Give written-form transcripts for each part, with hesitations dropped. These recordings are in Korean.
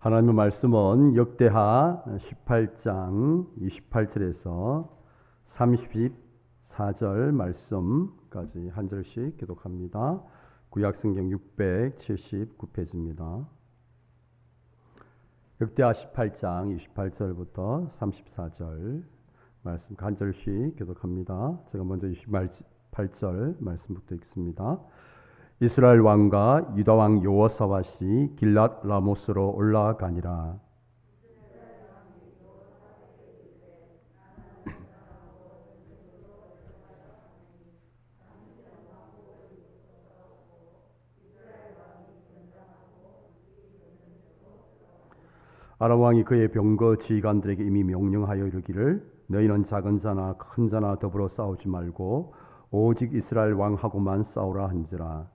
하나님의 말씀은 역대하 18장 28절에서 34절 말씀까지 한 절씩 기독합니다. 구약성경 679페이지입니다. 역대하 18장 28절부터 34절 말씀 한 절씩 기독합니다. 제가 먼저 28절 말씀부터 읽습니다. 이스라엘 왕과 유다 왕 여호사밧이 길랏 라모스로 올라가니라. 아람 왕이 그의 병거 지휘관들에게 이미 명령하여 이르기를 너희는 작은 자나 큰 자나 더불어 싸우지 말고 오직 이스라엘 왕하고만 싸우라 한지라.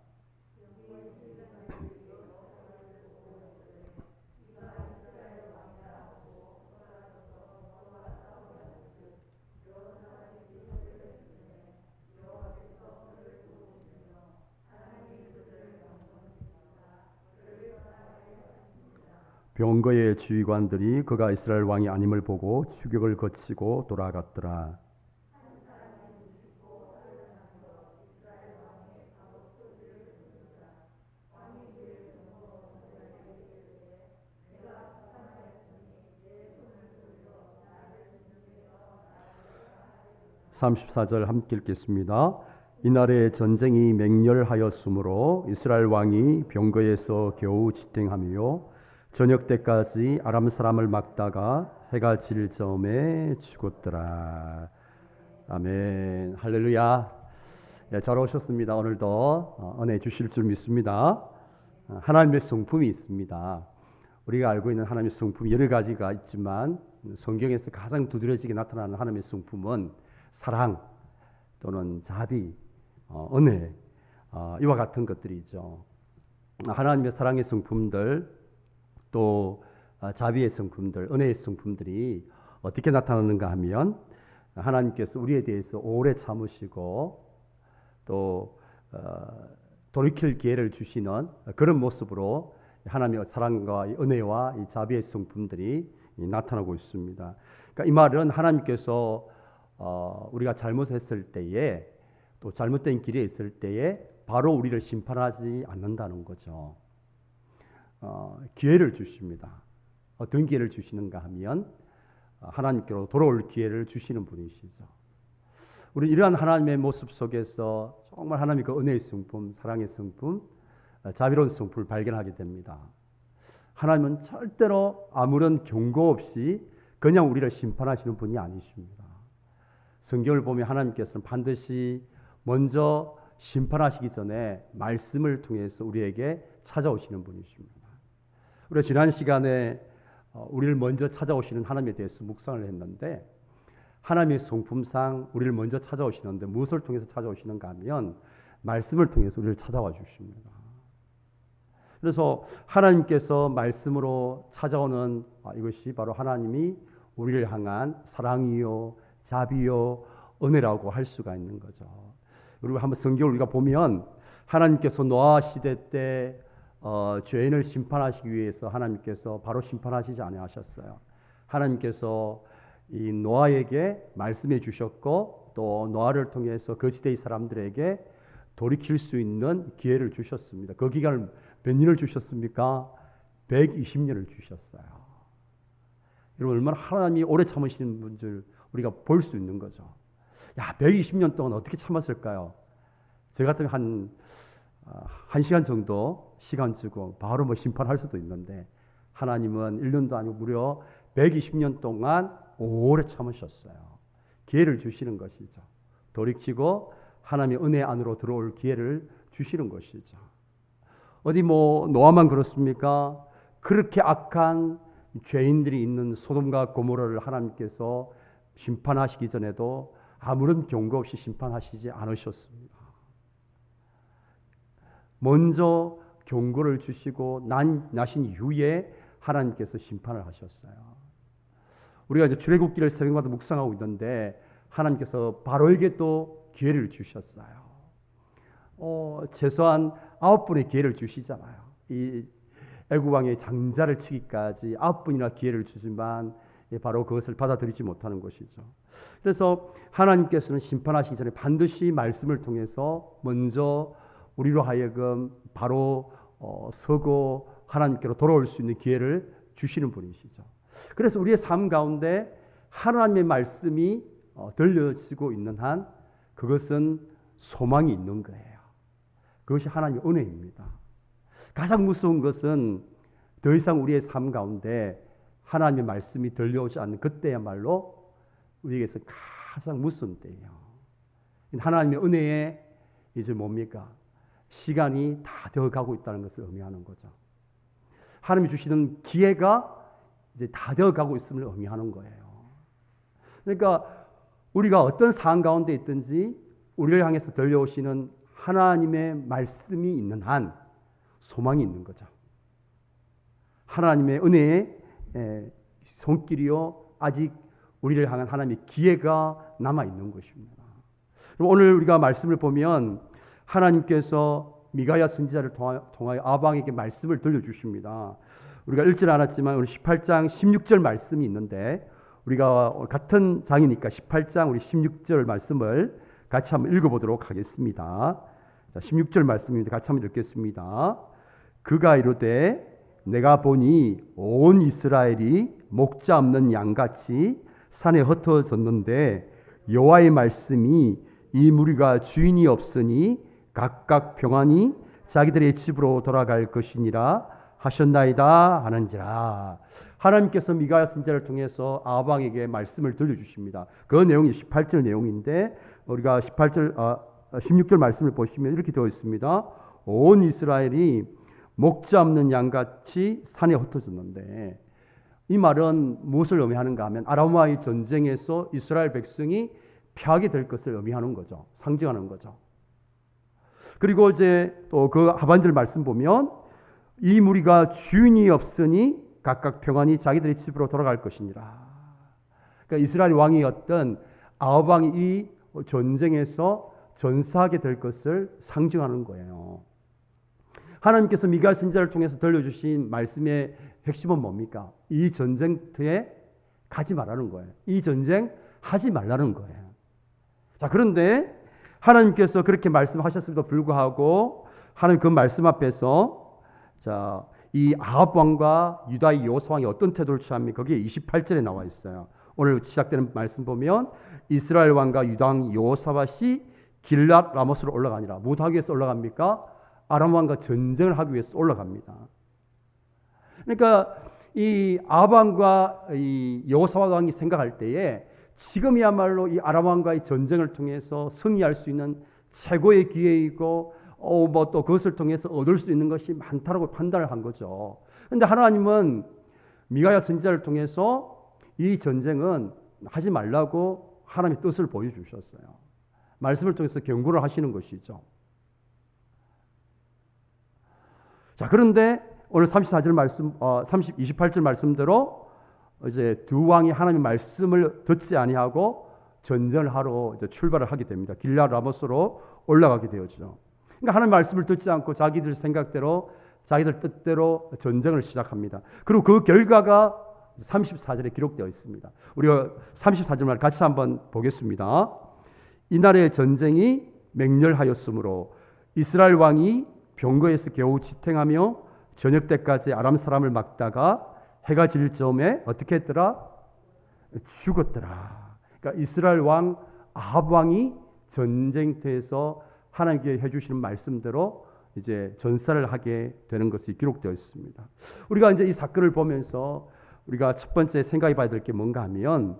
병거의 지휘관들이 그가 이스라엘 왕이 아님을 보고 추격을 거치고 돌아갔더라. (34절) 함께 읽겠습니다. 이날에 전쟁이 맹렬하였으므로 이스라엘 왕이 병거에서 겨우 지탱하며 저녁 때까지 아람 사람을 막다가 해가 질 즈음에 죽었더라. 아멘. 할렐루야. 네, 잘 오셨습니다. 오늘도 은혜 주실 줄 믿습니다. 하나님의 성품이 있습니다. 우리가 알고 있는 하나님의 성품이 여러 가지가 있지만 성경에서 가장 두드러지게 나타나는 하나님의 성품은 사랑 또는 자비, 은혜, 이와 같은 것들이죠. 하나님의 사랑의 성품들 또 자비의 성품들, 은혜의 성품들이 어떻게 나타나는가 하면 하나님께서 우리에 대해서 오래 참으시고 또 돌이킬 기회를 주시는 그런 모습으로 하나님의 사랑과 은혜와 이 자비의 성품들이 나타나고 있습니다. 그러니까 이 말은 하나님께서 우리가 잘못했을 때에 또 잘못된 길에 있을 때에 바로 우리를 심판하지 않는다는 거죠. 기회를 주십니다. 어떤 기회를 주시는가 하면 하나님께로 돌아올 기회를 주시는 분이시죠. 우리 이러한 하나님의 모습 속에서 정말 하나님의 그 은혜의 성품, 사랑의 성품, 자비로운 성품을 발견하게 됩니다. 하나님은 절대로 아무런 경고 없이 그냥 우리를 심판하시는 분이 아니십니다. 성경을 보면 하나님께서는 반드시 먼저 심판하시기 전에 말씀을 통해서 우리에게 찾아오시는 분이십니다. 우리가 지난 시간에 우리를 먼저 찾아오시는 하나님에 대해서 묵상을 했는데 하나님의 성품상 우리를 먼저 찾아오시는데 무엇을 통해서 찾아오시는가 하면 말씀을 통해서 우리를 찾아와 주십니다. 그래서 하나님께서 말씀으로 찾아오는 이것이 바로 하나님이 우리를 향한 사랑이요 자비요 은혜라고 할 수가 있는 거죠. 그리고 한번 성경을 우리가 보면 하나님께서 노아 시대 때 죄인을 심판하시기 위해서 하나님께서 바로 심판하시지 아니하셨어요. 하나님께서 이 노아에게 말씀해 주셨고 또 노아를 통해서 그 시대의 사람들에게 돌이킬 수 있는 기회를 주셨습니다. 그 기간을 몇 년을 주셨습니까? 120년을 주셨어요. 여러분 얼마나 하나님이 오래 참으시는 분들 우리가 볼 수 있는 거죠. 야, 120년 동안 어떻게 참았을까요? 저 같으면 한 시간 정도 시간 주고 바로 심판할 수도 있는데 하나님은 1년도 아니고 무려 120년 동안 오래 참으셨어요. 기회를 주시는 것이죠. 돌이키고 하나님의 은혜 안으로 들어올 기회를 주시는 것이죠. 어디 노아만 그렇습니까? 그렇게 악한 죄인들이 있는 소돔과 고모라를 하나님께서 심판하시기 전에도 아무런 경고 없이 심판하시지 않으셨습니다. 먼저 경고를 주시고 나신 이후에 하나님께서 심판을 하셨어요. 우리가 이제 출애굽기를 새벽마다 묵상하고 있는데 하나님께서 바로에게 또 기회를 주셨어요. 최소한 9번의 기회를 주시잖아요. 이 애굽 왕의 장자를 치기까지 9번이나 기회를 주지만 바로 그것을 받아들이지 못하는 것이죠. 그래서 하나님께서는 심판하시기 전에 반드시 말씀을 통해서 먼저 우리로 하여금 바로 서고 하나님께로 돌아올 수 있는 기회를 주시는 분이시죠. 그래서 우리의 삶 가운데 하나님의 말씀이 들려지고 있는 한 그것은 소망이 있는 거예요. 그것이 하나님의 은혜입니다. 가장 무서운 것은 더 이상 우리의 삶 가운데 하나님의 말씀이 들려오지 않는 그때야말로 우리에게서 가장 무서운 때예요. 하나님의 은혜에 이제 뭡니까? 시간이 다 되어가고 있다는 것을 의미하는 거죠. 하나님이 주시는 기회가 이제 다 되어가고 있음을 의미하는 거예요. 그러니까 우리가 어떤 상황 가운데 있든지 우리를 향해서 들려오시는 하나님의 말씀이 있는 한 소망이 있는 거죠. 하나님의 은혜의 손길이요 아직 우리를 향한 하나님의 기회가 남아 있는 것입니다. 오늘 우리가 말씀을 보면 하나님께서 미가야 선지자를 통하여 아방에게 말씀을 들려주십니다. 우리가 읽지 않았지만 오늘 18장 16절 말씀이 있는데 우리가 같은 장이니까 18장 우리 16절 말씀을 같이 한번 읽어보도록 하겠습니다. 자, 16절 말씀입니다. 같이 한번 읽겠습니다. 그가 이르되 내가 보니 온 이스라엘이 목자 없는 양같이 산에 흩어졌는데 여호와의 말씀이 이 무리가 주인이 없으니 각각 평안히 자기들의 집으로 돌아갈 것이니라 하셨나이다 하는지라. 하나님께서 미가야 선지자를 통해서 아방에게 말씀을 들려주십니다. 그 내용이 18절 내용인데 우리가 16절 말씀을 보시면 이렇게 되어 있습니다. 온 이스라엘이 목자 없는 양같이 산에 흩어졌는데 이 말은 무엇을 의미하는가 하면 아람과의 전쟁에서 이스라엘 백성이 패하게 될 것을 의미하는 거죠. 상징하는 거죠. 그리고 이제 또 그 하반절 말씀 보면 이 무리가 주인이 없으니 각각 평안히 자기들의 집으로 돌아갈 것이니라. 그러니까 이스라엘 왕이었던 아합 왕이 이 전쟁에서 전사하게 될 것을 상징하는 거예요. 하나님께서 미가 선지자를 통해서 들려주신 말씀의 핵심은 뭡니까? 이 전쟁터에 가지 말라는 거예요. 이 전쟁 하지 말라는 거예요. 자, 그런데 하나님께서 그렇게 말씀하셨음에도 불구하고 하나님 그 말씀 앞에서 자, 이 아합 왕과 유다의 여호사 왕이 어떤 태도를 취합니까? 거기에 28절에 나와 있어요. 오늘 시작되는 말씀 보면 이스라엘 왕과 유다 왕 여호사밧이 길랏 라모스로 올라가니라. 뭐 하기 위해서 올라갑니까? 아람 왕과 전쟁을 하기 위해서 올라갑니다. 그러니까 이 아합 왕과 이 여호사밧 왕이 생각할 때에 지금이야말로 이 아람 왕과의 전쟁을 통해서 승리할 수 있는 최고의 기회이고 뭐 또 그것을 통해서 얻을 수 있는 것이 많다라고 판단을 한 거죠. 그런데 하나님은 미가야 선지자를 통해서 이 전쟁은 하지 말라고 하나님의 뜻을 보여주셨어요. 말씀을 통해서 경고를 하시는 것이죠. 자, 그런데 오늘 34절 말씀, 28절 말씀대로 이제 두 왕이 하나님의 말씀을 듣지 아니하고 전쟁을 하러 이제 출발을 하게 됩니다. 길랏 라모스로 올라가게 되었죠. 그러니까 하나님의 말씀을 듣지 않고 자기들 생각대로 자기들 뜻대로 전쟁을 시작합니다. 그리고 그 결과가 34절에 기록되어 있습니다. 우리가 34절만 같이 한번 보겠습니다. 이날의 전쟁이 맹렬하였으므로 이스라엘 왕이 병거에서 겨우 지탱하며 저녁 때까지 아람 사람을 막다가 해가 질 즈음에 어떻게 했더라? 죽었더라. 그러니까 이스라엘 왕 아합 왕이 전쟁터에서 하나님께 해주시는 말씀대로 이제 전사를 하게 되는 것이 기록되어 있습니다. 우리가 이제 이 사건을 보면서 우리가 첫 번째 생각해 봐야 될 게 뭔가 하면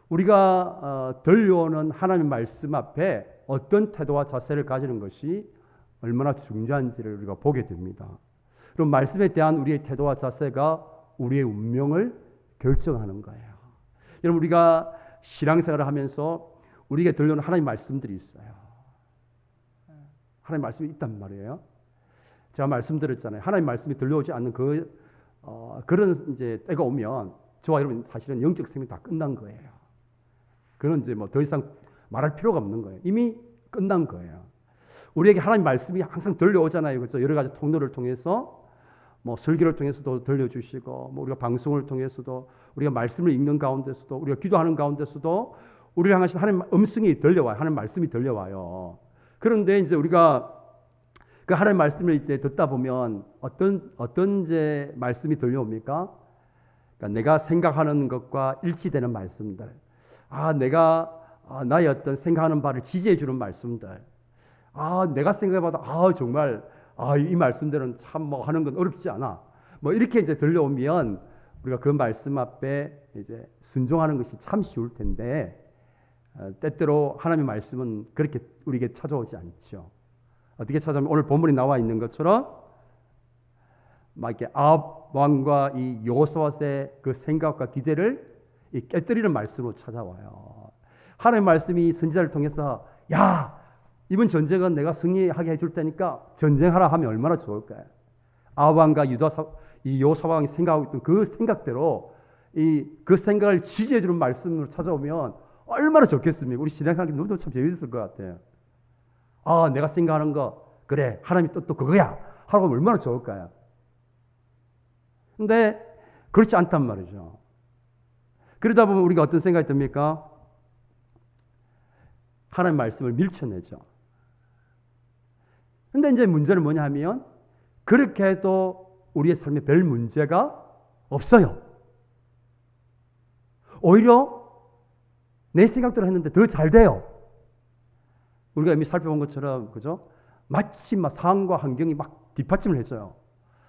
우리가 들려오는 하나님의 말씀 앞에 어떤 태도와 자세를 가지는 것이 얼마나 중요한지를 우리가 보게 됩니다. 그럼 말씀에 대한 우리의 태도와 자세가 우리의 운명을 결정하는 거예요. 여러분 우리가 신앙생활을 하면서 우리에게 들려오는 하나님의 말씀들이 있어요. 하나님의 말씀이 있단 말이에요. 제가 말씀드렸잖아요. 하나님의 말씀이 들려오지 않는 그런 이제 때가 오면 저와 여러분 사실은 영적 생명이 다 끝난 거예요. 그건 이제 뭐 더 이상 말할 필요가 없는 거예요. 이미 끝난 거예요. 우리에게 하나님 말씀이 항상 들려오잖아요. 그렇죠? 여러 가지 통로를 통해서 뭐 설교를 통해서도 들려주시고, 뭐 우리가 방송을 통해서도, 우리가 말씀을 읽는 가운데서도, 우리가 기도하는 가운데서도 우리를 향하신 하나님의 음성이 들려와요. 하나님 말씀이 들려와요. 그런데 이제 우리가 그 하나님 말씀을 이제 듣다 보면 어떤 이제 말씀이 들려옵니까? 그러니까 내가 생각하는 것과 일치되는 말씀들, 내가 나의 어떤 생각하는 바를 지지해 주는 말씀들, 내가 생각해봐도 정말 이 말씀들은 참 뭐 하는 건 어렵지 않아. 뭐 이렇게 이제 들려오면 우리가 그 말씀 앞에 이제 순종하는 것이 참 쉬울 텐데, 때때로 하나님의 말씀은 그렇게 우리에게 찾아오지 않죠. 어떻게 찾아오면 오늘 본문에 나와 있는 것처럼 막 이렇게 아합 왕과 이 여호사밧의 그 생각과 기대를 깨뜨리는 말씀으로 찾아와요. 하나님의 말씀이 선지자를 통해서 야, 이번 전쟁은 내가 승리하게 해줄 테니까 전쟁하라 하면 얼마나 좋을까요? 아합 왕과 이 여호사밧 왕이 생각하고 있던 그 생각대로 그 생각을 지지해 주는 말씀으로 찾아오면 얼마나 좋겠습니까? 우리 신앙하기 너무 참 재밌을 것 같아요. 내가 생각하는 거 그래, 하나님의 뜻도 그거야 하라고 하면 얼마나 좋을까요? 근데 그렇지 않단 말이죠. 그러다 보면 우리가 어떤 생각이 듭니까? 하나님 말씀을 밀쳐내죠. 근데 이제 문제는 뭐냐 하면 그렇게 해도 우리의 삶에 별 문제가 없어요. 오히려 내 생각대로 했는데 더 잘 돼요. 우리가 이미 살펴본 것처럼, 그죠? 마침 막 상황과 환경이 막 뒷받침을 해줘요.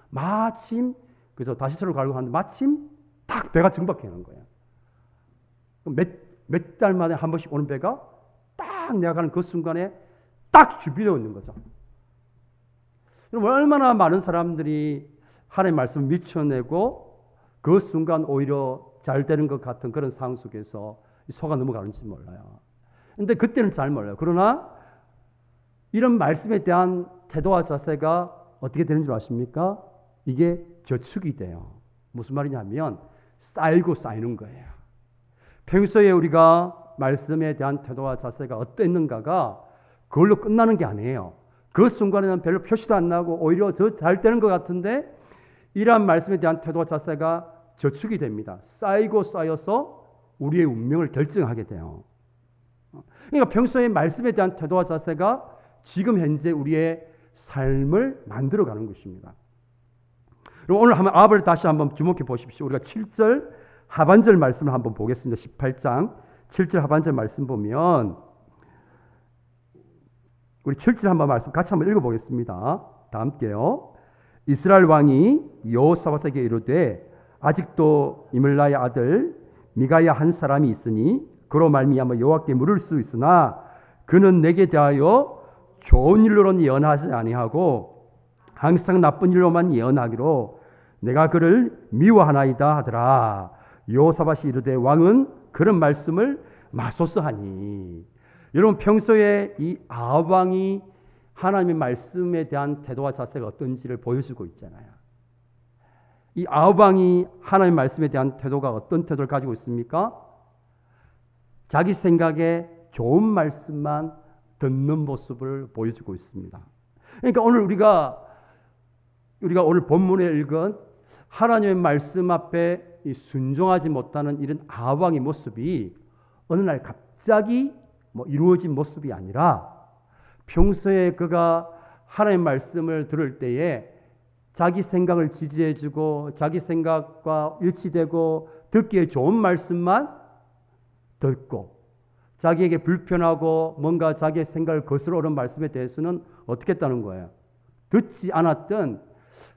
마침, 그죠? 다시스를 가려고 하는데 마침 딱 배가 정박해 놓은 거예요. 몇 달 만에 한 번씩 오는 배가 딱 내가 가는 그 순간에 딱 준비되어 있는 거죠. 얼마나 많은 사람들이 하나님의 말씀을 밀쳐내고 그 순간 오히려 잘 되는 것 같은 그런 상황 속에서 속아 넘어가는지 몰라요. 근데 그때는 잘 몰라요. 그러나 이런 말씀에 대한 태도와 자세가 어떻게 되는 줄 아십니까? 이게 저축이 돼요. 무슨 말이냐면 쌓이고 쌓이는 거예요. 평소에 우리가 말씀에 대한 태도와 자세가 어땠는가가 그걸로 끝나는 게 아니에요. 그 순간에는 별로 표시도 안 나고 오히려 더 잘 되는 것 같은데 이러한 말씀에 대한 태도와 자세가 저축이 됩니다. 쌓이고 쌓여서 우리의 운명을 결정하게 돼요. 그러니까 평소에 말씀에 대한 태도와 자세가 지금 현재 우리의 삶을 만들어가는 것입니다. 그럼 오늘 한번 아합을 다시 한번 주목해 보십시오. 우리가 7절 하반절 말씀을 한번 보겠습니다. 18장 7절 하반절 말씀 보면 우리 7절 한번 말씀 같이 한번 읽어보겠습니다. 다 함께요. 이스라엘 왕이 여호사밧에게 이르되 아직도 이물라의 아들 미가야 한 사람이 있으니 그로 말미암아 여호와께 물을 수 있으나 그는 내게 대하여 좋은 일로는 예언하지 아니하고 항상 나쁜 일로만 예언하기로 내가 그를 미워하나이다 하더라. 여호사밧이 이르되 왕은 그런 말씀을 마소서하니. 여러분 평소에 이 아합 왕이 하나님의 말씀에 대한 태도와 자세가 어떤지를 보여주고 있잖아요. 이 아합 왕이 하나님의 말씀에 대한 태도가 어떤 태도를 가지고 있습니까? 자기 생각에 좋은 말씀만 듣는 모습을 보여주고 있습니다. 그러니까 오늘 우리가 오늘 본문에 읽은 하나님의 말씀 앞에 순종하지 못하는 이런 아합 왕의 모습이 어느 날 갑자기 이루어진 모습이 아니라 평소에 그가 하나님의 말씀을 들을 때에 자기 생각을 지지해주고 자기 생각과 일치되고 듣기에 좋은 말씀만 듣고 자기에게 불편하고 뭔가 자기의 생각을 거스러 오는 말씀에 대해서는 어떻게 했다는 거예요? 듣지 않았던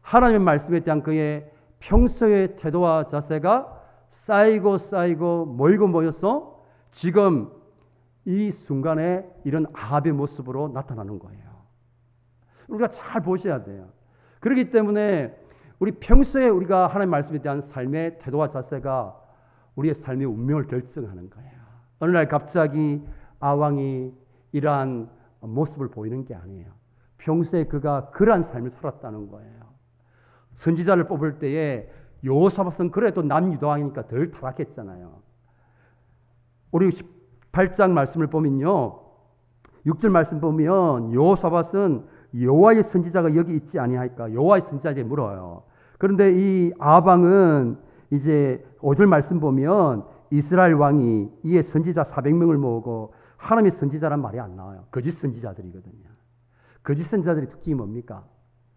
하나님의 말씀에 대한 그의 평소의 태도와 자세가 쌓이고 모여서 지금 이 순간에 이런 아합의 모습으로 나타나는 거예요. 우리가 잘 보셔야 돼요. 그렇기 때문에 우리 평소에 우리가 하나님의 말씀에 대한 삶의 태도와 자세가 우리의 삶의 운명을 결정하는 거예요. 어느 날 갑자기 아왕이 이러한 모습을 보이는 게 아니에요. 평소에 그가 그러한 삶을 살았다는 거예요. 선지자를 뽑을 때에 여호사밧은 그래도 남유다왕이니까 덜 타락했잖아요. 우리 18장 말씀을 보면요. 6절 말씀 보면 여호사밧은 여호와의 선지자가 여기 있지 아니하니까 여호와의 선지자에게 물어요. 그런데 이 아방은 이제 5절 말씀 보면 이스라엘 왕이 이에 선지자 400명을 모으고 하나님의 선지자란 말이 안 나와요. 거짓 선지자들이거든요. 거짓 선지자들의 특징이 뭡니까?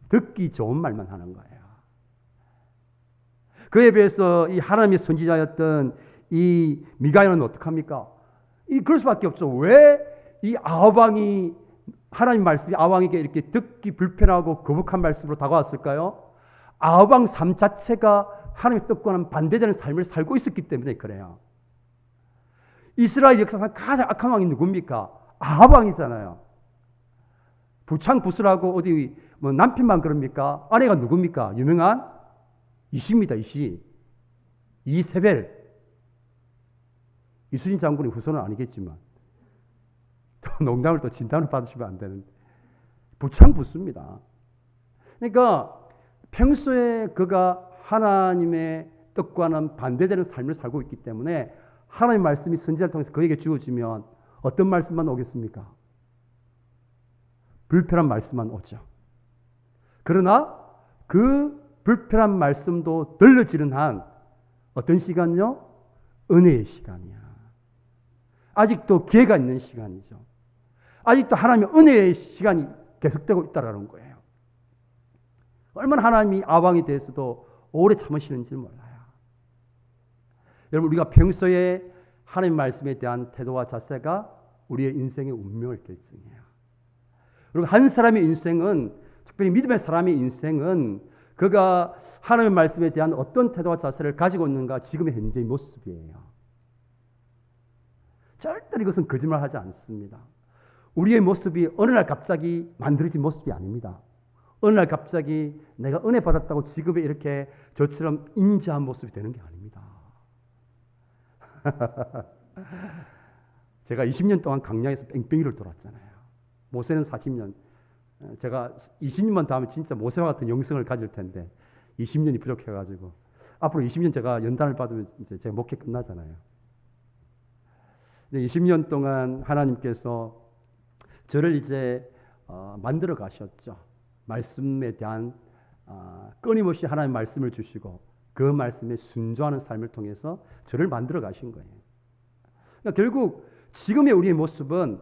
듣기 좋은 말만 하는 거예요. 그에 비해서 이 하나님의 선지자였던 이 미가야는 어떡합니까? 그럴 수밖에 없죠. 왜 이 아방이 하나님 말씀이 아방에게 이렇게 듣기 불편하고 거북한 말씀으로 다가왔을까요? 아방 삶 자체가 하나님의 뜻과는 반대되는 삶을 살고 있었기 때문에 그래요. 이스라엘 역사상 가장 악한 왕이 누굽니까? 아방이잖아요. 부창부수라고 어디 뭐 남편만 그럽니까? 아내가 누굽니까? 유명한 이시입니다. 이세벨. 이순신 장군의 후손은 아니겠지만 또 농담을 또 진담을 받으시면 안 되는데 부창부수입니다. 그러니까 평소에 그가 하나님의 뜻과는 반대되는 삶을 살고 있기 때문에 하나님의 말씀이 선지자를 통해서 그에게 주어지면 어떤 말씀만 오겠습니까? 불편한 말씀만 오죠. 그러나 그 불편한 말씀도 들려지는 한 어떤 시간요? 은혜의 시간이야. 아직도 기회가 있는 시간이죠. 아직도 하나님의 은혜의 시간이 계속되고 있다는 거예요. 얼마나 하나님이 아방에 대해서도 오래 참으시는지 몰라요. 여러분, 우리가 평소에 하나님 말씀에 대한 태도와 자세가 우리의 인생의 운명을 결정해요. 여러분, 한 사람의 인생은, 특별히 믿음의 사람의 인생은 그가 하나님의 말씀에 대한 어떤 태도와 자세를 가지고 있는가 지금의 현재의 모습이에요. 절대로 이것은 거짓말하지 않습니다. 우리의 모습이 어느 날 갑자기 만들어진 모습이 아닙니다. 어느 날 갑자기 내가 은혜 받았다고 지금에 이렇게 저처럼 인자한 모습이 되는 게 아닙니다. 제가 20년 동안 강량에서 뺑뺑이를 돌았잖아요. 모세는 40년. 제가 20년만 더 하면 진짜 모세와 같은 영성을 가질 텐데 20년이 부족해가지고 앞으로 20년 제가 연단을 받으면 이제 제 목회 끝나잖아요. 20년 동안 하나님께서 저를 이제 만들어 가셨죠. 말씀에 대한 끊임없이 하나님 말씀을 주시고 그 말씀에 순종하는 삶을 통해서 저를 만들어 가신 거예요. 그러니까 결국 지금의 우리의 모습은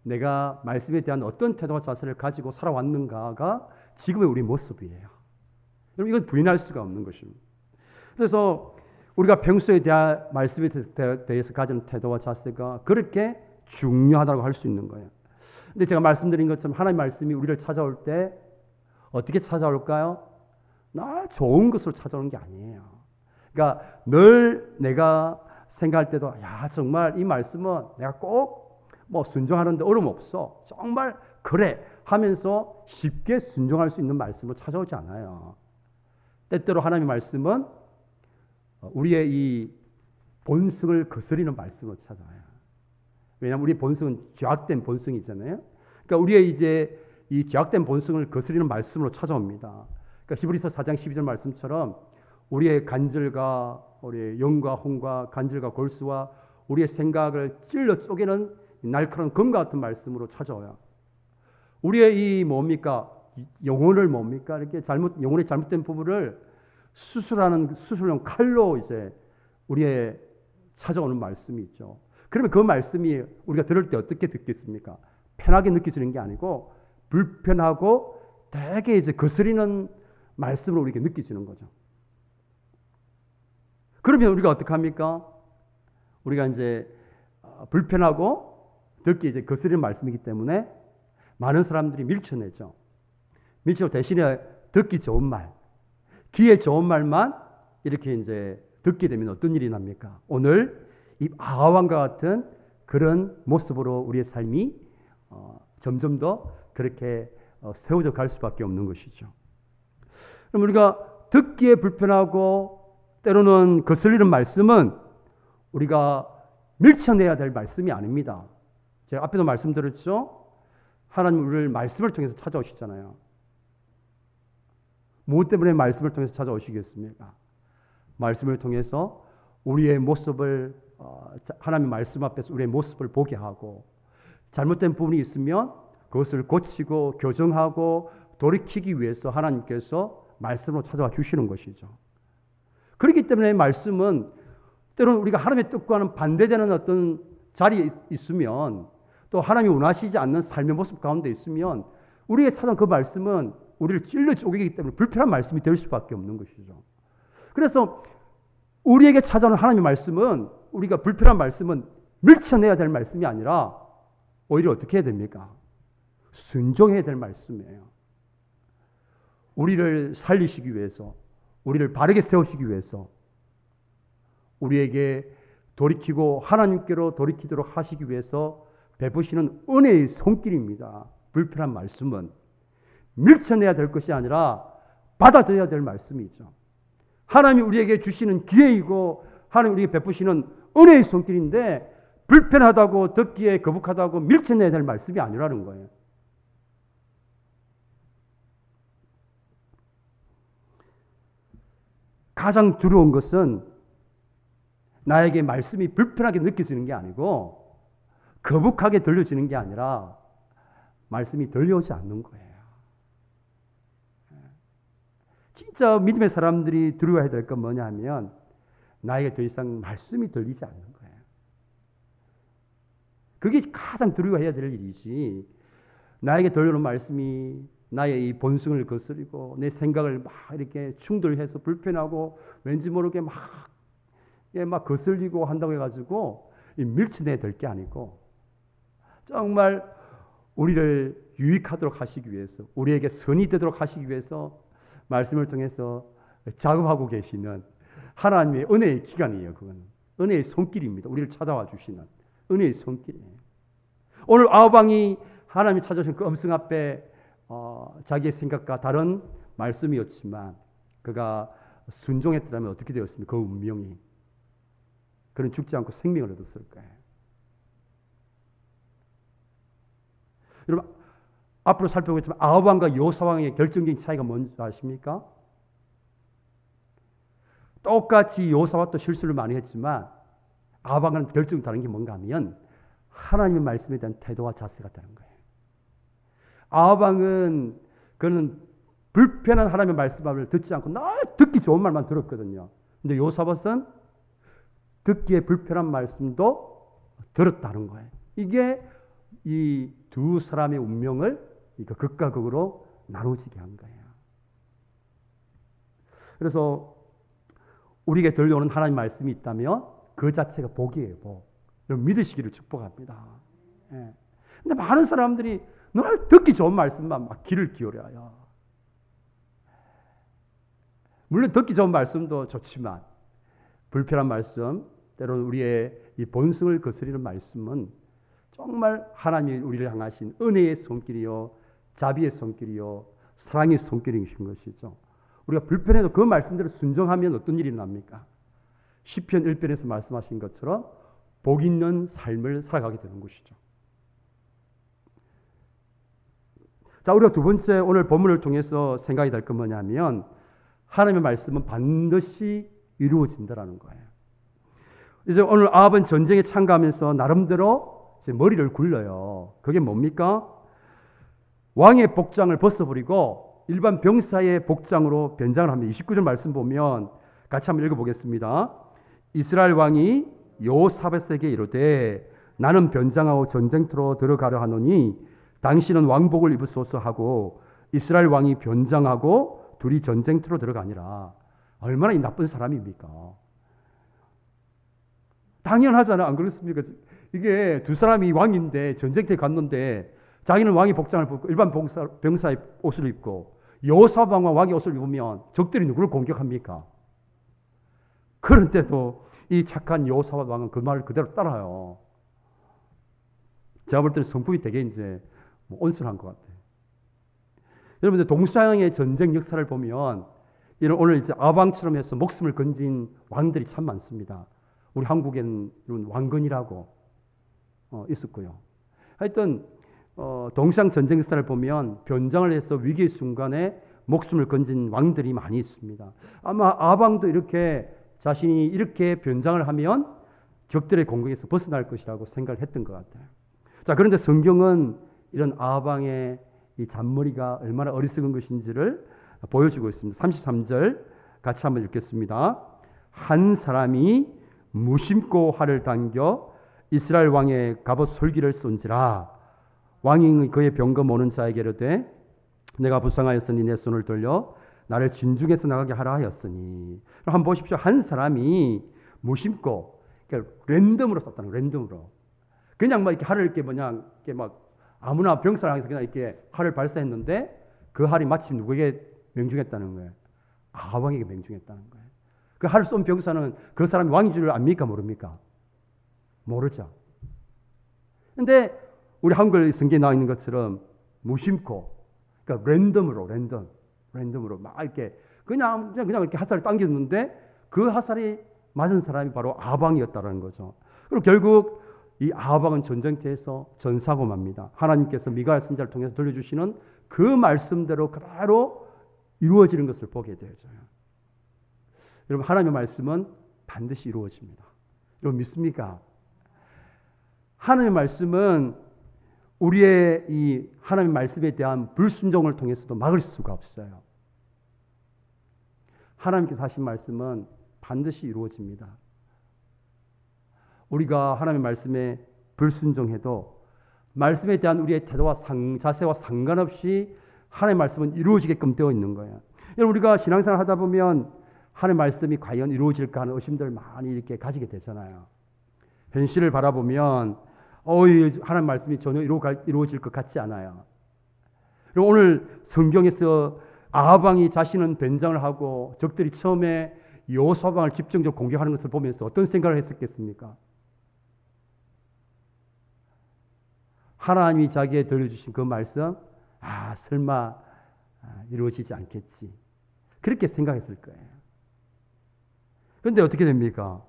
내가 말씀에 대한 어떤 태도와 자세를 가지고 살아왔는가가 지금의 우리 모습이에요. 여러분, 이건 부인할 수가 없는 것입니다. 그래서 우리가 평소에 대한 말씀에 대해서 가지는 태도와 자세가 그렇게 중요하다고 할 수 있는 거예요. 근데 제가 말씀드린 것처럼 하나님의 말씀이 우리를 찾아올 때 어떻게 찾아올까요? 나 좋은 것으로 찾아오는 게 아니에요. 그러니까 늘 내가 생각할 때도 야 정말 이 말씀은 내가 꼭 뭐 순종하는데 어려움 없어. 정말 그래 하면서 쉽게 순종할 수 있는 말씀으로 찾아오지 않아요. 때때로 하나님의 말씀은 우리의 이 본성을 거스리는 말씀으로 찾아와요. 왜냐하면 우리의 본성은 죄악된 본성이 있잖아요. 그러니까 우리의 이제 이 죄악된 본성을 거스리는 말씀으로 찾아옵니다. 그러니까 히브리서 4장 12절 말씀처럼 우리의 간절과 우리의 영과 혼과 간절과 골수와 우리의 생각을 찔러 쪼개는 날카로운 검과 같은 말씀으로 찾아와요. 우리의 이 뭡니까? 영혼을 뭡니까? 이렇게 영혼의 잘못된 부분을 수술하는 수술용 칼로 이제 우리의 찾아오는 말씀이 있죠. 그러면 그 말씀이 우리가 들을 때 어떻게 듣겠습니까? 편하게 느껴지는 게 아니고 불편하고 되게 이제 거스리는 말씀으로 우리에게 느껴지는 거죠. 그러면 우리가 어떻게 합니까? 우리가 이제 불편하고 듣기 이제 거스리는 말씀이기 때문에 많은 사람들이 밀쳐내죠. 밀쳐내고 대신에 듣기 좋은 말, 귀에 좋은 말만 이렇게 이제 듣게 되면 어떤 일이 납니까? 오늘 이 아하왕과 같은 그런 모습으로 우리의 삶이 점점 더 그렇게 세워져 갈 수밖에 없는 것이죠. 그럼 우리가 듣기에 불편하고 때로는 거슬리는 말씀은 우리가 밀쳐내야 될 말씀이 아닙니다. 제가 앞에도 말씀드렸죠? 하나님 우리를 말씀을 통해서 찾아오시잖아요. 무엇 때문에 말씀을 통해서 찾아오시겠습니까? 말씀을 통해서 우리의 모습을 하나님의 말씀 앞에서 우리의 모습을 보게 하고 잘못된 부분이 있으면 그것을 고치고 교정하고 돌이키기 위해서 하나님께서 말씀으로 찾아와 주시는 것이죠. 그렇기 때문에 말씀은 때로는 우리가 하나님의 뜻과는 반대되는 어떤 자리에 있으면, 또 하나님이 원하시지 않는 삶의 모습 가운데 있으면 우리에게 찾아온 그 말씀은 우리를 찔러 쪼개기 때문에 불편한 말씀이 될 수밖에 없는 것이죠. 그래서 우리에게 찾아오는 하나님의 말씀은, 우리가 불편한 말씀은 밀쳐내야 될 말씀이 아니라 오히려 어떻게 해야 됩니까? 순종해야 될 말씀이에요. 우리를 살리시기 위해서, 우리를 바르게 세우시기 위해서, 우리에게 돌이키고 하나님께로 돌이키도록 하시기 위해서 베푸시는 은혜의 손길입니다. 불편한 말씀은 밀쳐내야 될 것이 아니라 받아들여야 될 말씀이죠. 하나님이 우리에게 주시는 기회이고 하나님 우리에게 베푸시는 은혜의 손길인데, 불편하다고 듣기에 거북하다고 밀쳐내야 될 말씀이 아니라는 거예요. 가장 두려운 것은 나에게 말씀이 불편하게 느껴지는 게 아니고 거북하게 들려지는 게 아니라 말씀이 들려오지 않는 거예요. 진짜 믿음의 사람들이 두려워해야 될 건 뭐냐 하면 나에게 더 이상 말씀이 들리지 않는 거예요. 그게 가장 두려워해야 될 일이지, 나에게 들려오는 말씀이 나의 이 본성을 거스리고 내 생각을 막 이렇게 충돌해서 불편하고 왠지 모르게 막 거슬리고 한다고 해가지고 밀쳐내야 될 게 아니고, 정말 우리를 유익하도록 하시기 위해서, 우리에게 선이 되도록 하시기 위해서 말씀을 통해서 작업하고 계시는 하나님의 은혜의 기간이에요. 그건 은혜의 손길입니다. 우리를 찾아와 주시는 은혜의 손길이에요. 오늘 아합 왕이 하나님이 찾아오신 그 음성 앞에 자기의 생각과 다른 말씀이었지만 그가 순종했더라면 어떻게 되었습니까? 그 운명이, 그는 죽지 않고 생명을 얻었을 거예요. 여러분, 앞으로 살펴보겠지만 아합 왕과 요사 왕의 결정적인 차이가 뭔지 아십니까? 똑같이 요사와 또 실수를 많이 했지만 아합 왕과는 결정적으로 다른 게 뭔가 하면 하나님의 말씀에 대한 태도와 자세가 다른 거예요. 아합 왕은 그는 불편한 하나님의 말씀을 듣지 않고 듣기 좋은 말만 들었거든요. 근데 요사밧은 듣기에 불편한 말씀도 들었다는 거예요. 이게 이 두 사람의 운명을 극과 극으로 나누어지게 한 거예요. 그래서 우리에게 들려오는 하나님 말씀이 있다면 그 자체가 복이에요. 복. 여러분 믿으시기를 축복합니다. 예. 근데 많은 사람들이 늘 듣기 좋은 말씀만 막 귀를 기울여요. 물론 듣기 좋은 말씀도 좋지만 불편한 말씀, 때로는 우리의 이 본성을 거스리는 말씀은 정말 하나님이 우리를 향하신 은혜의 손길이요, 자비의 손길이요, 사랑의 손길이신 것이죠. 우리가 불편해도 그 말씀대로 순종하면 어떤 일이 납니까? 시편 1편에서 말씀하신 것처럼 복 있는 삶을 살아가게 되는 것이죠. 자, 우리가 두 번째 오늘 본문을 통해서 생각이 될 건 뭐냐면 하나님의 말씀은 반드시 이루어진다라는 거예요. 이제 오늘 아합은 전쟁에 참가하면서 나름대로 머리를 굴려요. 그게 뭡니까? 왕의 복장을 벗어버리고 일반 병사의 복장으로 변장을 합니다. 29절 말씀 보면 같이 한번 읽어보겠습니다. 이스라엘 왕이 여호사밧에게 이르되 나는 변장하고 전쟁터로 들어가려 하노니 당신은 왕복을 입으소서 하고 이스라엘 왕이 변장하고 둘이 전쟁터로 들어가니라. 얼마나 이 나쁜 사람입니까? 당연하잖아. 안 그렇습니까? 이게 두 사람이 왕인데 전쟁터에 갔는데 자기는 왕의 복장을 벗고 일반 병사의 옷을 입고 여호사밧 왕과 왕의 옷을 입으면 적들이 누구를 공격합니까? 그런데도 이 착한 여호사밧 왕은 그 말을 그대로 따라요. 제가 볼 때는 성품이 되게 이제 온순한 것 같아요. 여러분들 동서양의 전쟁 역사를 보면 이런 오늘 이제 아방처럼 해서 목숨을 건진 왕들이 참 많습니다. 우리 한국에는 이런 왕건이라고 있었고요. 하여튼 동서양 전쟁 역사를 보면 변장을 해서 위기의 순간에 목숨을 건진 왕들이 많이 있습니다. 아마 아방도 이렇게 자신이 이렇게 변장을 하면 적들의 공격에서 벗어날 것이라고 생각을 했던 것 같아요. 자, 그런데 성경은 이런 아방의 이 잔머리가 얼마나 어리석은 것인지를 보여주고 있습니다. 33절 같이 한번 읽겠습니다. 한 사람이 무심코 활을 당겨 이스라엘 왕의 갑옷 솔기를 쏜지라. 왕이 그의 병거 모는 자에게 이르되 내가 불쌍하였으니 내 손을 돌려 나를 진중에서 나가게 하라 하였으니. 한번 보십시오. 한 사람이 무심코, 그러니까 랜덤으로 썼다는 거예요. 랜덤으로. 그냥 막 이렇게 활을 이렇게 이렇게 막 아무나 병사를 향해서 그냥 이렇게 활을 발사했는데 그 활이 마침 누구에게 명중했다는 거예요? 아합왕에게 명중했다는 거예요. 그 활을 쏜 병사는 그 사람이 왕인 줄 압니까? 모릅니까? 모르죠. 근데 우리 한글 성경에 나와 있는 것처럼 무심코, 그러니까 랜덤으로 막 이렇게 그냥 이렇게 화살을 당겼는데 그 화살이 맞은 사람이 바로 아합왕이었다는 거죠. 그리고 결국 이 아합왕은 전쟁터에서 전사하고 맙니다. 하나님께서 미가야 선지자를 통해서 들려주시는 그 말씀대로 그대로 이루어지는 것을 보게 되죠. 여러분, 하나님의 말씀은 반드시 이루어집니다. 여러분 믿습니까? 하나님의 말씀은 우리의 이 하나님의 말씀에 대한 불순종을 통해서도 막을 수가 없어요. 하나님께서 하신 말씀은 반드시 이루어집니다. 우리가 하나님의 말씀에 불순종해도 말씀에 대한 우리의 태도와 자세와 상관없이 하나님의 말씀은 이루어지게끔 되어 있는 거예요. 여러분, 우리가 신앙생활 하다 보면 하나님의 말씀이 과연 이루어질까 하는 의심들을 많이 이렇게 가지게 되잖아요. 현실을 바라보면 하나님 말씀이 전혀 이루어질 것 같지 않아요. 그리고 오늘 성경에서 아합 왕이 자신은 변장을 하고 적들이 처음에 여호수아 왕을 집중적으로 공격하는 것을 보면서 어떤 생각을 했었겠습니까? 하나님이 자기에게 들려주신 그 말씀, 설마 이루어지지 않겠지. 그렇게 생각했을 거예요. 그런데 어떻게 됩니까?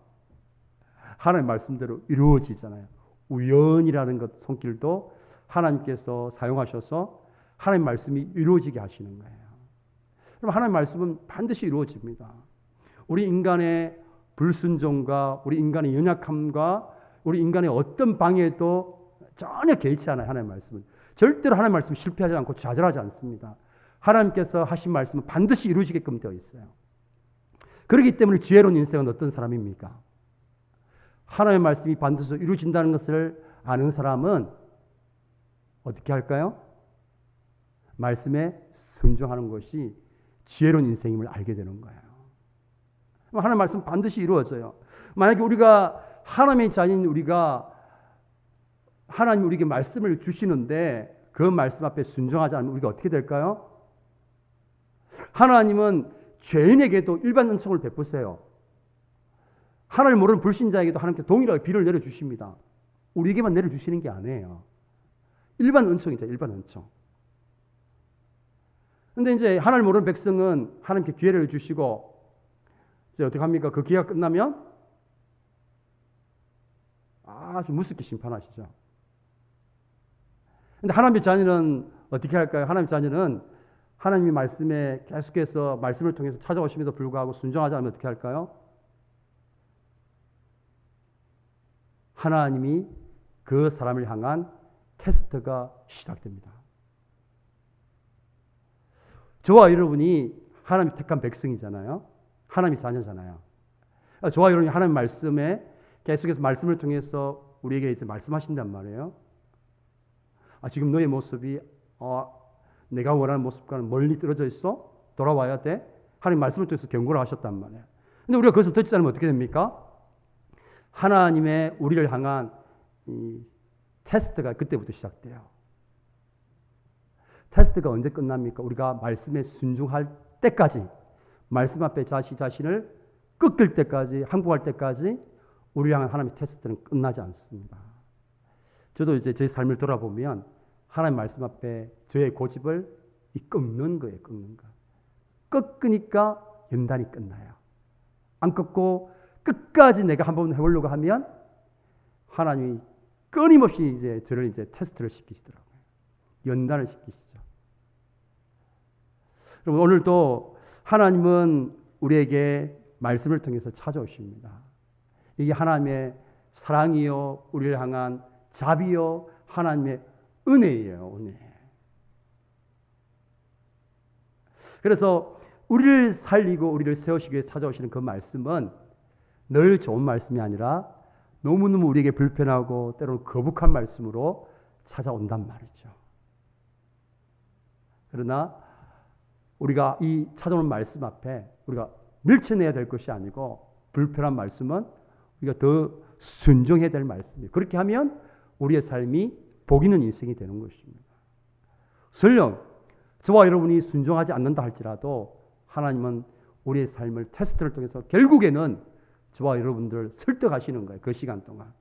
하나님 말씀대로 이루어지잖아요. 우연이라는 것 손길도 하나님께서 사용하셔서 하나님 말씀이 이루어지게 하시는 거예요. 그럼 하나님 말씀은 반드시 이루어집니다. 우리 인간의 불순종과 우리 인간의 연약함과 우리 인간의 어떤 방해도 전혀 개의치 않아요. 하나님 말씀은 절대로 하나님 말씀 실패하지 않고 좌절하지 않습니다. 하나님께서 하신 말씀은 반드시 이루어지게끔 되어 있어요. 그렇기 때문에 지혜로운 인생은 어떤 사람입니까? 하나님의 말씀이 반드시 이루어진다는 것을 아는 사람은 어떻게 할까요? 말씀에 순종하는 것이 지혜로운 인생임을 알게 되는 거예요. 하나님의 말씀은 반드시 이루어져요. 만약에 우리가 하나님의 자녀인 우리가 하나님 우리에게 말씀을 주시는데 그 말씀 앞에 순종하지 않으면 우리가 어떻게 될까요? 하나님은 죄인에게도 일반 은총을 베푸세요. 하나님 모르는 불신자에게도 하나님께서 동일하게 비를 내려주십니다. 우리에게만 내려주시는 게 아니에요. 일반 은총이죠. 일반 은총. 근데 이제 하나님 모르는 백성은 하나님께 기회를 주시고 이제 어떻게 합니까? 그 기회가 끝나면 아주 무섭게 심판하시죠. 근데 하나님의 자녀는 어떻게 할까요? 하나님의 자녀는 하나님의 말씀에 계속해서 말씀을 통해서 찾아오심에도 불구하고 순종하지 않으면 어떻게 할까요? 하나님이 그 사람을 향한 테스트가 시작됩니다. 저와 여러분이 하나님이 택한 백성이잖아요. 하나님의 자녀잖아요. 저와 여러분이 하나님의 말씀에 계속해서 말씀을 통해서 우리에게 이제 말씀하신단 말이에요. 지금 너의 모습이 내가 원하는 모습과는 멀리 떨어져 있어? 돌아와야 돼? 하나님 말씀을 통해서 경고를 하셨단 말이에요. 근데 우리가 그것을 듣지 않으면 어떻게 됩니까? 하나님의 우리를 향한 이 테스트가 그때부터 시작돼요. 테스트가 언제 끝납니까? 우리가 말씀에 순종할 때까지, 말씀 앞에 자신을 꺾을 때까지, 항복할 때까지 우리를 향한 하나님의 테스트는 끝나지 않습니다. 저도 이제 제 삶을 돌아보면 하나님 말씀 앞에 저의 고집을 꺾는 거예요. 꺾는 거. 꺾으니까 연단이 끝나요. 안 꺾고 끝까지 내가 한번 해보려고 하면 하나님이 끊임없이 이제 저를 이제 테스트를 시키시더라고요. 연단을 시키시죠. 여러분, 오늘도 하나님은 우리에게 말씀을 통해서 찾아오십니다. 이게 하나님의 사랑이요, 우리를 향한 자비요, 하나님의 은혜예요. 은혜. 그래서 우리를 살리고 우리를 세우시기 위해 찾아오시는 그 말씀은 늘 좋은 말씀이 아니라 너무너무 우리에게 불편하고 때로는 거북한 말씀으로 찾아온단 말이죠. 그러나 우리가 이 찾아오는 말씀 앞에 우리가 밀쳐내야 될 것이 아니고 불편한 말씀은 우리가 더 순종해야 될 말씀이에요. 그렇게 하면 우리의 삶이 복 있는 인생이 되는 것입니다. 설령 저와 여러분이 순종하지 않는다 할지라도 하나님은 우리의 삶을 테스트를 통해서 결국에는 저와 여러분들을 설득하시는 거예요. 그 시간 동안.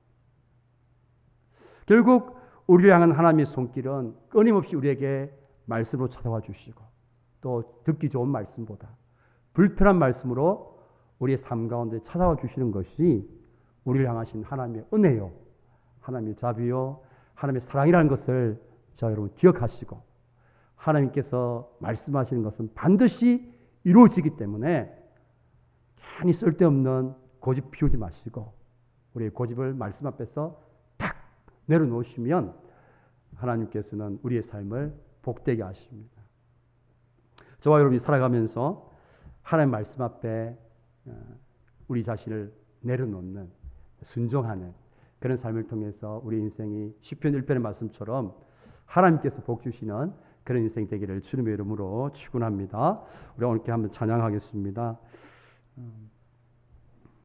결국 우리를 향한 하나님의 손길은 끊임없이 우리에게 말씀으로 찾아와 주시고 또 듣기 좋은 말씀보다 불편한 말씀으로 우리의 삶 가운데 찾아와 주시는 것이 우리를 향하신 하나님의 은혜요, 하나님의 자비요, 하나님의 사랑이라는 것을 저와 여러분 기억하시고 하나님께서 말씀하시는 것은 반드시 이루어지기 때문에 괜히 쓸데없는 고집 피우지 마시고 우리의 고집을 말씀 앞에서 탁 내려놓으시면 하나님께서는 우리의 삶을 복되게 하십니다. 저와 여러분이 살아가면서 하나님 말씀 앞에 우리 자신을 내려놓는 순종하는 그런 삶을 통해서 우리 인생이 시편 1편의 말씀처럼 하나님께서 복 주시는 그런 인생 되기를 주님의 이름으로 축원합니다. 우리 오늘 이렇게 한번 찬양하겠습니다.